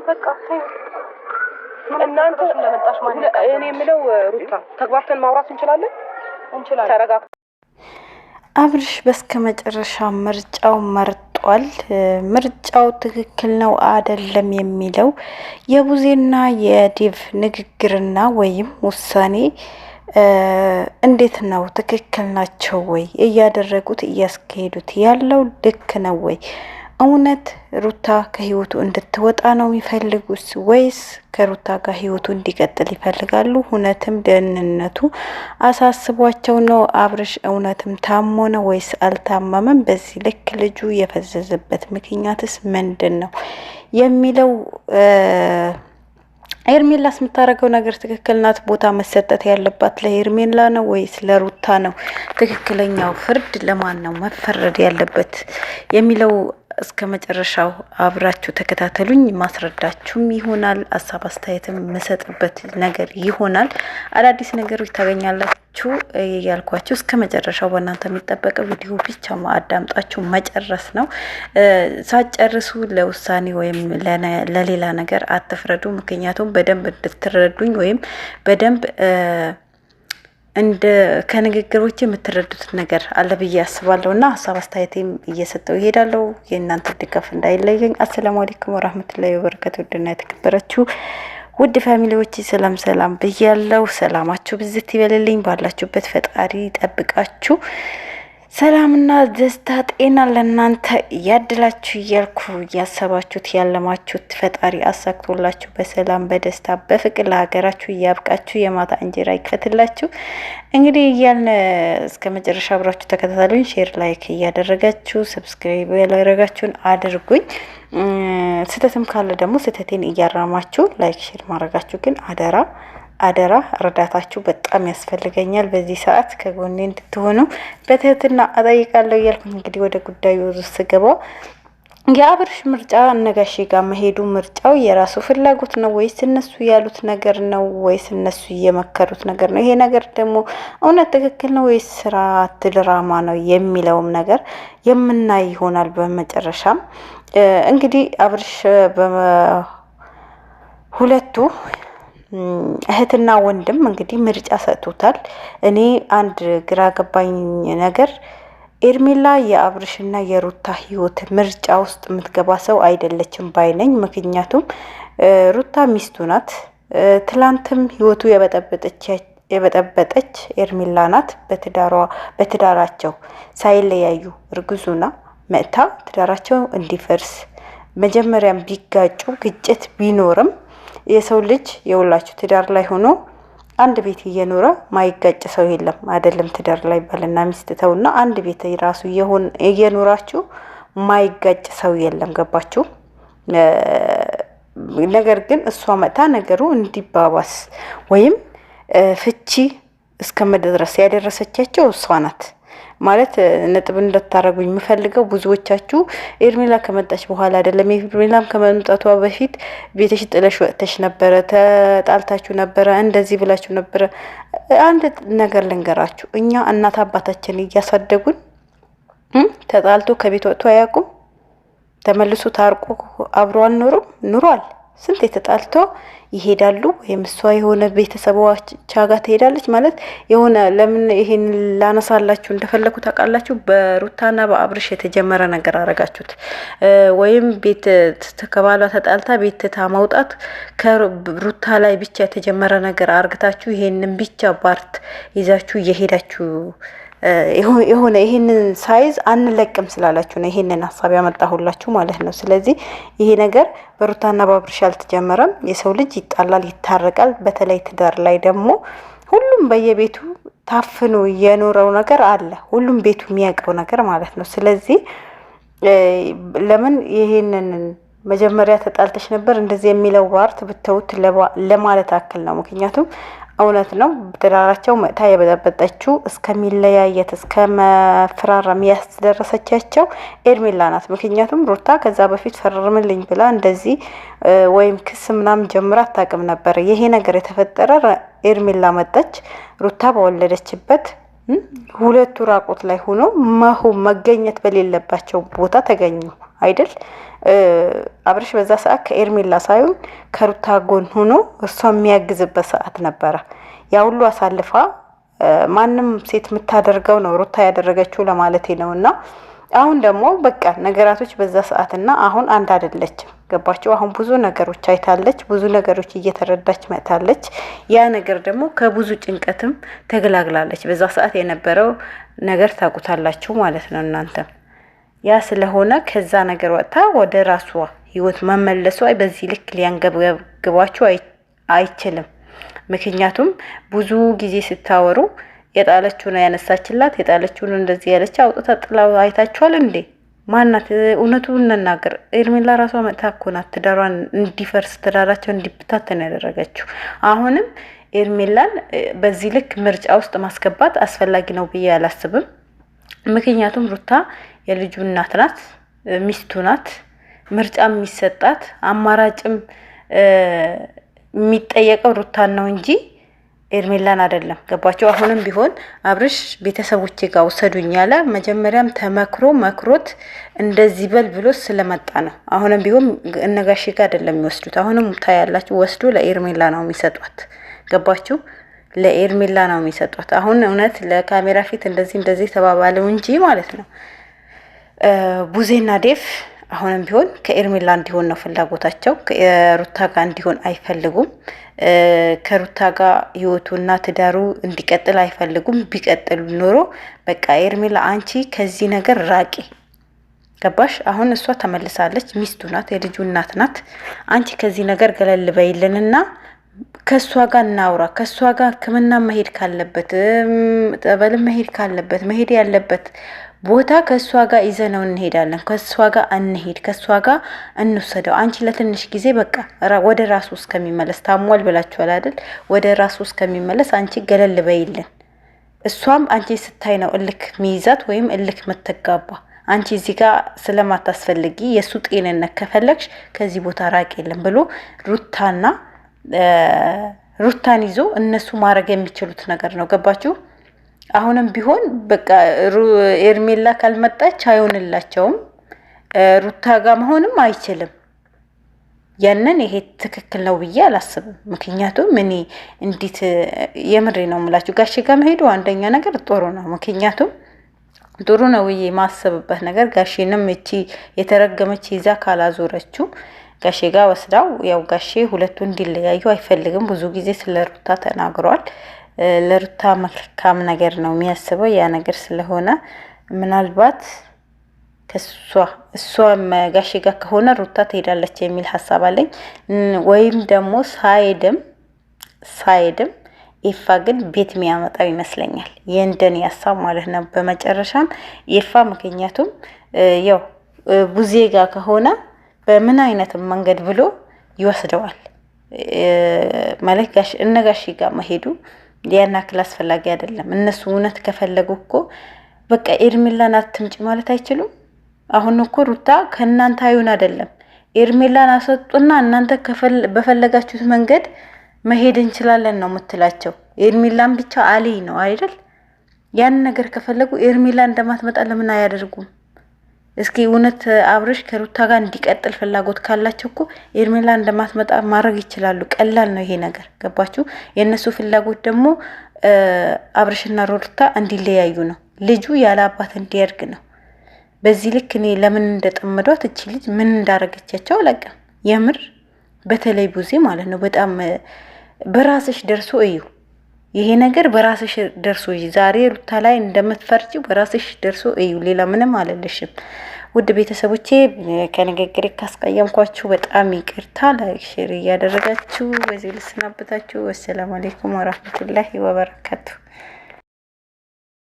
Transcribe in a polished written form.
በቃ እናንተ ለመጣሽ ማለት እኔ የምለው ሩታ ተግባብተን ማውራት እንችላለን። ተረጋጋ። አብርሽ በስከመጨረሻ ምርጫው መርጧል። ምርጫው ትክክል ነው አይደለም የሚለው የቡዜና የዴቭ ንግግርና ወይም ውሳኔ እንዴት ነው? ትክክል ናቸው ወይ? እያደረጉት እያስካሄዱት ያለው ልክ ነው ወይ? እውነት ሩታ ከህይወቱ እንድትወጣ ነው የሚፈልጉት ወይስ ከሩታ ጋር ህይወቱ እንዲቀጥል ይፈልጋሉ? እውነትም ደህንነቱ አሳስቧቸው ነው? አብርሽ እውነትም ታሞ ነው ወይስ አልታመመም? በዚህ ልክ ልጁ የፈዘዘበት ምክንያትስ ምንድን ነው የሚለው ሄርሜላስ የምታደርገው ነገር ትክክል ናት? ቦታ መሰጠት ያለባት ለሄርሜላ ነው ወይስ ለሩታ ነው? ትክክለኛው ፍርድ ለማን ነው መፈረድ ያለበት የሚለው እስከ መጨረሻው አብራችሁ ተከታተሉኝ። ማስረዳችሁም ይሆናል፣ ሀሳብ አስተያየትም መሰጥበት ነገር ይሆናል። አዳዲስ ነገሮች ታገኛላችሁ ያልኳችሁ እስከ መጨረሻው በእናንተ የሚጠበቀው ቪዲዮ ብቻ አዳምጣችሁ መጨረስ ነው። ሳትጨርሱ ለውሳኔ ወይም ለሌላ ነገር አትፍረዱ። ምክንያቱም በደንብ እንድትረዱኝ ወይም በደንብ እንደ ከንግግሮች የምትረዱት ነገር አለ ብዬ አስባለሁ እና ሀሳብ አስተያየቴም እየሰጠው ይሄዳለሁ። የእናንተ ድጋፍ እንዳይለየኝ። አሰላሙ አለይኩም ወራህመቱላሂ ወበረካቱ። ውድና የተከበራችሁ ውድ ፋሚሊዎች ሰላም ብያለሁ። ሰላማችሁ ብዝት ይበልልኝ። ባላችሁበት ፈጣሪ ጠብቃችሁ ሰላምና ደስታ ጤና ለእናንተ ያድላችሁ እያልኩ ያሰባችሁት ያለማችሁት ፈጣሪ አሳክቶላችሁ በሰላም በደስታ በፍቅር ለሀገራችሁ እያብቃችሁ የማታ እንጀራ ይክፈትላችሁ። እንግዲህ እያልን እስከ መጨረሻ አብራችሁ ተከታተሉኝ። ሼር ላይክ እያደረጋችሁ ሰብስክራይብ ያደረጋችሁን አድርጉኝ። ስህተትም ካለ ደግሞ ስህተቴን እያራማችሁ ላይክ ሼር ማድረጋችሁ ግን አደራ እርዳታችሁ በጣም ያስፈልገኛል። በዚህ ሰዓት ከጎኔ እንድትሆኑ በትህትና እጠይቃለሁ እያልኩኝ እንግዲህ ወደ ጉዳዩ ስገባ የአብርሽ ምርጫ ነጋሼ ጋር መሄዱ ምርጫው የራሱ ፍላጎት ነው ወይስ እነሱ ያሉት ነገር ነው ወይስ እነሱ እየመከሩት ነገር ነው? ይሄ ነገር ደግሞ እውነት ትክክል ነው ወይስ ስራ ድራማ ነው የሚለውም ነገር የምናይ ይሆናል። በመጨረሻም እንግዲህ አብርሽ ሁለቱ እህትና ወንድም እንግዲህ ምርጫ ሰጥቶታል። እኔ አንድ ግራ ገባኝ ነገር ሄርሜላ የአብርሽና የሩታ ህይወት ምርጫ ውስጥ የምትገባ ሰው አይደለችም ባይነኝ። ምክንያቱም ሩታ ሚስቱ ናት። ትላንትም ህይወቱ የበጠበጠች ሄርሜላ ናት። በትዳራቸው ሳይለያዩ እርግዙና መጥታ ትዳራቸው እንዲፈርስ መጀመሪያም ቢጋጩ ግጭት ቢኖርም የሰው ልጅ የውላችሁ ትዳር ላይ ሆኖ አንድ ቤት እየኖረ ማይጋጭ ሰው የለም። አይደለም ትዳር ላይ ባልና ሚስት ተውና አንድ ቤት ራሱ እየኖራችሁ ማይጋጭ ሰው የለም። ገባችሁ? ነገር ግን እሷ መጣ ነገሩ እንዲባባስ ወይም ፍቺ እስከመድረስ ያደረሰቻቸው እሷ ናት። ማለት ነጥብ እንደታረጉኝ የምፈልገው ብዙዎቻችሁ ሄርሜላ ከመጣች በኋላ አይደለም፣ ሄርሜላም ከመምጣቷ በፊት ቤትሽ ጥለሽ ወጥተሽ ነበረ፣ ተጣልታችሁ ነበረ፣ እንደዚህ ብላችሁ ነበረ። አንድ ነገር ልንገራችሁ፣ እኛ እናት አባታችን እያሳደጉን ተጣልቶ ከቤት ወጥቶ አያውቁም። ተመልሶ ታርቆ አብሮ አልኖሩም። ኑሯል። ስንት ተጣልቶ ይሄዳሉ። ወይም እሷ የሆነ ቤተሰቦቿ ጋር ትሄዳለች ማለት የሆነ ለምን ይሄን ላነሳላችሁ እንደፈለኩ ታውቃላችሁ? በሩታና በአብርሽ የተጀመረ ነገር አረጋችሁት። ወይም ቤት ከባሏ ተጣልታ ቤት ታማውጣት ከሩታ ላይ ብቻ የተጀመረ ነገር አርግታችሁ ይሄንን ብቻ ባርት ይዛችሁ እየሄዳችሁ የሆነ ይሄንን ሳይዝ አንለቅም ስላላችሁ ነው ይሄንን ሀሳብ ያመጣሁላችሁ ማለት ነው። ስለዚህ ይሄ ነገር በሩታና በአብርሽ አልተጀመረም። የሰው ልጅ ይጣላል፣ ይታረቃል። በተለይ ትዳር ላይ ደግሞ ሁሉም በየቤቱ ታፍኖ የኖረው ነገር አለ። ሁሉም ቤቱ የሚያውቀው ነገር ማለት ነው። ስለዚህ ለምን ይሄንን መጀመሪያ ተጣልተሽ ነበር እንደዚህ የሚለው ዋርት ብተውት ለማለት አክል ነው። ምክንያቱም እውነት ነው ትዳራቸው መታ የበጠበጠችው እስከሚለያየት እስከመፈራረም ያስደረሰቻቸው ሄርሜላ ናት። ምክንያቱም ሩታ ከዛ በፊት ፈርምልኝ ብላ እንደዚህ ወይም ክስ ምናምን ጀምራ አታውቅም ነበር። ይሄ ነገር የተፈጠረ ሄርሜላ መጣች። ሩታ በወለደችበት ሁለቱ ራቁት ላይ ሆኖ መገኘት በሌለባቸው ቦታ ተገኙ አይደል? አብርሽ በዛ ሰዓት ከኤርሜላ ሳይሆን ከሩታ ጎን ሆኖ እሷ የሚያግዝበት ሰዓት ነበረ። ያ ሁሉ አሳልፋ ማንም ሴት የምታደርገው ነው ሩታ ያደረገችው ለማለቴ ነውና አሁን ደግሞ በቃ ነገራቶች በዛ ሰዓትና አሁን አንድ አይደለችም። ገባችሁ? አሁን ብዙ ነገሮች አይታለች፣ ብዙ ነገሮች እየተረዳች መጣለች። ያ ነገር ደግሞ ከብዙ ጭንቀትም ተገላግላለች። በዛ ሰዓት የነበረው ነገር ታውቁታላችሁ ማለት ነው እናንተ። ያ ስለሆነ ከዛ ነገር ወጥታ ወደ ራሷ ህይወት መመለሷ በዚህ ልክ ሊያንገብግባችሁ አይችልም። ምክንያቱም ብዙ ጊዜ ስታወሩ የጣለችው ነው ያነሳችላት፣ የጣለችው ነው እንደዚህ ያለች አውጥታ ጥላው አይታችኋል እንዴ? ማናት? እውነቱን እንናገር። ኤርሜላ ራሷ መጣ እኮ ናት ትዳሯን እንዲፈርስ ትዳራቸው እንዲበታተን ያደረገችው። አሁንም ኤርሜላን በዚህ ልክ ምርጫ ውስጥ ማስገባት አስፈላጊ ነው ብዬ አላስብም። ምክንያቱም ሩታ የልጁ እናት ናት፣ ሚስቱ ናት። ምርጫ የሚሰጣት አማራጭም የሚጠየቀው ሩታን ነው እንጂ ኤርሜላን አይደለም። ገባቸው? አሁንም ቢሆን አብርሽ ቤተሰቦቼ ጋር ወሰዱኝ ያለ መጀመሪያም ተመክሮ መክሮት እንደዚህ በል ብሎ ስለመጣ ነው። አሁንም ቢሆን እነጋሽ ጋር አይደለም የሚወስዱት። አሁንም ታያላችሁ ወስዶ ለኤርሜላ ነው የሚሰጧት። ገባችሁ? ለኤርሜላ ነው የሚሰጧት። አሁን እውነት ለካሜራ ፊት እንደዚህ ተባባለው እንጂ ማለት ነው ቡዜና ዴፍ አሁንም ቢሆን ከኤርሜላ እንዲሆን ነው ፍላጎታቸው። ከሩታ ጋር እንዲሆን አይፈልጉም። ከሩታ ጋር ህይወቱና ትዳሩ እንዲቀጥል አይፈልጉም። ቢቀጥሉ ኖሮ በቃ ኤርሜላ አንቺ ከዚህ ነገር ራቂ። ገባሽ? አሁን እሷ ተመልሳለች፣ ሚስቱ ናት፣ የልጁ እናት ናት። አንቺ ከዚህ ነገር ገለል በይልንና ከሷ ጋር እናውራ። ከሷ ጋር ሕክምና መሄድ ካለበት ጠበል መሄድ ካለበት መሄድ ያለበት ቦታ ከሷ ጋር ይዘነው እንሄዳለን። ከሷ ጋር እንሄድ፣ ከሷ ጋር እንወሰደው። አንቺ ለትንሽ ጊዜ በቃ ወደ ራሱ እስከሚመለስ ታሟል ብላችኋል አይደል? ወደ ራሱ እስከሚመለስ አንቺ ገለል በይልን። እሷም አንቺ ስታይ ነው እልክ ሚይዛት ወይም እልክ መተጋባ። አንቺ እዚህ ጋር ስለማታስፈልጊ የሱ ጤንነት ከፈለግሽ ከዚህ ቦታ ራቅ የለም ብሎ ሩታን ይዞ እነሱ ማድረግ የሚችሉት ነገር ነው። ገባችሁ? አሁንም ቢሆን በቃ ኤርሜላ ካልመጣች አይሆንላቸውም። ሩታ ጋር መሆንም አይችልም። ያንን ይሄ ትክክል ነው ብዬ አላስብም። ምክንያቱም እኔ እንዴት የምሬ ነው የምላችሁ ጋሼ ጋር መሄዱ አንደኛ ነገር ጥሩ ነው። ምክንያቱም ጥሩ ነው ብዬ ማሰብበት ነገር ጋሼንም እቺ የተረገመች ይዛ ካላዞረችው ጋሼ ጋር ወስዳው ያው ጋሼ ሁለቱ እንዲለያዩ አይፈልግም። ብዙ ጊዜ ስለ ሩታ ተናግሯል። ለሩታ መልካም ነገር ነው የሚያስበው። ያ ነገር ስለሆነ ምናልባት እሷ ጋሼ ጋር ከሆነ ሩታ ትሄዳለች የሚል ሀሳብ አለኝ። ወይም ደግሞ ሳይድም ኤፋ ግን ቤት የሚያመጣው ይመስለኛል፣ የእንደኔ ሀሳብ ማለት ነው። በመጨረሻም ኤፋ ምክንያቱም ያው ቡዜ ጋር ከሆነ በምን አይነት መንገድ ብሎ ይወስደዋል ማለት ጋሼ ጋር መሄዱ ያን ያክል አስፈላጊ አይደለም። እነሱ እውነት ከፈለጉ እኮ በቃ ኤርሜላን አትምጪ ማለት አይችሉም። አሁን እኮ ሩታ ከእናንተ አይሆን አይደለም ኤርሜላን አሰጡና እናንተ በፈለጋችሁት መንገድ መሄድ እንችላለን ነው የምትላቸው። ኤርሜላን ብቻ አልይ ነው አይደል? ያን ነገር ከፈለጉ ኤርሜላን እንደማትመጣ ለምን አያደርጉም? እስኪ እውነት አብርሽ ከሩታ ጋር እንዲቀጥል ፍላጎት ካላቸው እኮ ኤርሜላን እንደማትመጣ ማድረግ ይችላሉ። ቀላል ነው ይሄ ነገር። ገባችሁ? የእነሱ ፍላጎት ደግሞ አብርሽና ሩታ እንዲለያዩ ነው። ልጁ ያለ አባት እንዲያድግ ነው። በዚህ ልክ እኔ ለምን እንደጠመዷት እቺ ልጅ ምን እንዳረገቻቸው አላውቅም። የምር በተለይ ቡዜ ማለት ነው። በጣም በራስሽ ደርሶ እዩ። ይሄ ነገር በራስሽ ደርሶ ዛሬ ሩታ ላይ እንደምትፈርጂው በራስሽ ደርሶ እዩ። ሌላ ምንም አልልሽም። ውድ ቤተሰቦቼ ከንግግሬ ካስቀየምኳችሁ በጣም ይቅርታ። ላይክ ሼር እያደረጋችሁ በዚህ ልስናበታችሁ። ወሰላሙ አለይኩም ወራህመቱላሂ ወበረካቱ።